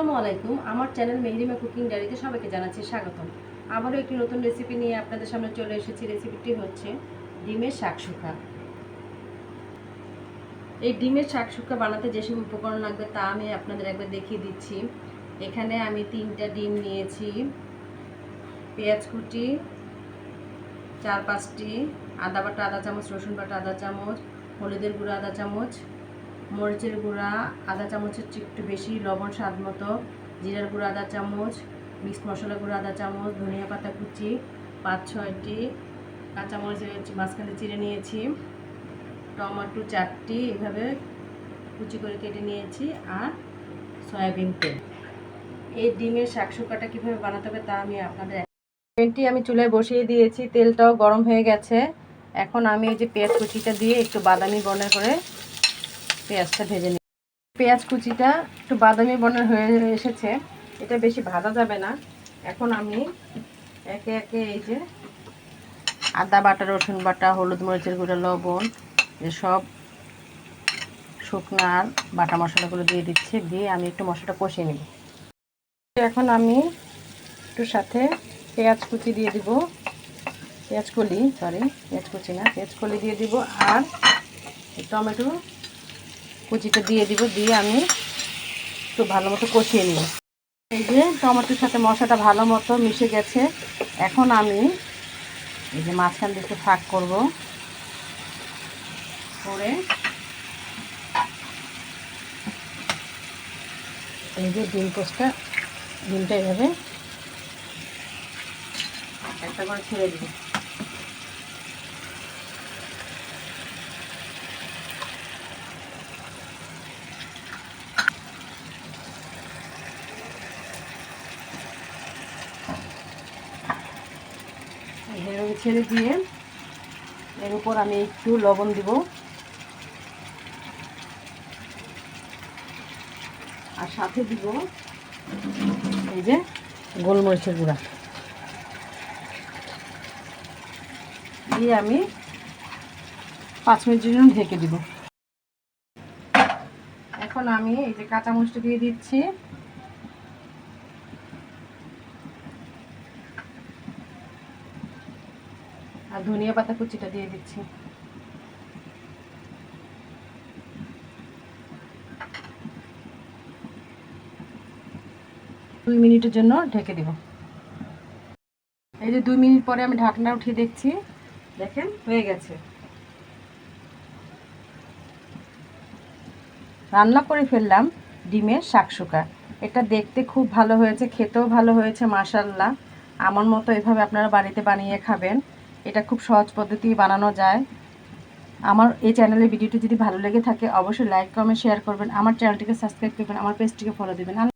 আসসালামু আলাইকুম। আমার চ্যানেল মেহরিমা কুকিং ডায়েরিতে সবাইকে জানাচ্ছি স্বাগতম। আবারও একটি নতুন রেসিপি নিয়ে আপনাদের সামনে চলে এসেছি। রেসিপিটি হচ্ছে ডিমের শাকশুকা। এই ডিমের শাকশুকা বানাতে যেসব উপকরণ লাগবে তা আমি আপনাদের একবার দেখিয়ে দিচ্ছি। এখানে আমি 3টা ডিম নিয়েছি, পেঁয়াজ কুচি 4-5টি, আদা বাটা আধা চামচ, রসুন বাটা আধা চামচ, হলুদের গুঁড়া আধা চামচ, মরিচের গুঁড়া আধা চামচের একটু বেশি, লবণ স্বাদ মতো, জিরার গুঁড়া আধা চামচ, মিক্সড মশলা গুঁড়া আধা চামচ, ধনিয়া পাতা কুচি 5-6টি, কাঁচামরিচ মাঝখানে চিড়ে নিয়েছি, টমেটো 4টি এভাবে কুচি করে কেটে নিয়েছি, আর সয়াবিন তেল। এই ডিমের শাকশুকাটা কীভাবে বানাতে হবে তা আমি আপনাদের প্যানটি আমি চুলায় বসিয়ে দিয়েছি, তেলটাও গরম হয়ে গেছে। এখন আমি এই যে পেঁয়াজ কুচিটা দিয়ে একটু বাদামি বর্ণের করে পেঁয়াজটা ভেজে নিই। পেঁয়াজ কুচিটা একটু বাদামি বর্ণের হয়ে এসেছে, এটা বেশি ভাজা যাবে না। এখন আমি একে একে এই যে আদা বাটা, রসুন বাটা, হলুদ মরিচের গুঁড়া, লবণ সব শুকনো আর বাটা মশলাগুলো দিয়ে দিচ্ছি, দিয়ে আমি একটু মশলাটা কষিয়ে নিব। এখন আমি একটু সাথে পেঁয়াজ কুচি দিয়ে দিব, পেঁয়াজ কলি দিয়ে দিব, আর টমেটো কুচিটা দিয়ে দিব, দিয়ে আমি একটু ভালো মতো কষিয়ে নিব। এই যে টমেটোর সাথে মশলাটা ভালো মতো মিশে গেছে। এখন আমি এই যে মাঝখান দিকে ফাঁক করব, করে এই যে ডিমটা এভাবে একটা করে ছেড়ে দিব। এভাবে ছেড়ে দিয়ে এর উপর আমি একটু লবণ দিব, আর সাথে দিব এই যে গোলমরিচের গুঁড়া, দিয়ে আমি 5 মিনিটের জন্য ঢেকে দিব। এখন আমি এই যে কাঁচামরিচটা দিয়ে দিচ্ছি, আর ধনিয়া পাতা কুচিটা দিয়ে দিচ্ছি। দুই মিনিটের জন্য ঢেকে দিব। এই যে 2 মিনিট পরে আমি ঢাকনা উঠিয়ে দেখছি, দেখেন হয়ে গেছে। রান্না করে ফেললাম ডিমের শাকশুকা। এটা দেখতে খুব ভালো হয়েছে, খেতেও ভালো হয়েছে মাশাআল্লাহ। আমার মতো এভাবে আপনারা বাড়িতে বানিয়ে খাবেন। এটা খুব সহজ পদ্ধতি বানানো যায়। আমার এই চ্যানেলের ভিডিওটি যদি ভালো লেগে থাকে অবশ্যই লাইক, কমেন্ট, শেয়ার করবেন। আমার চ্যানেলটিকে সাবস্ক্রাইব করবেন, আমার পেজটিকে ফলো দেবেন।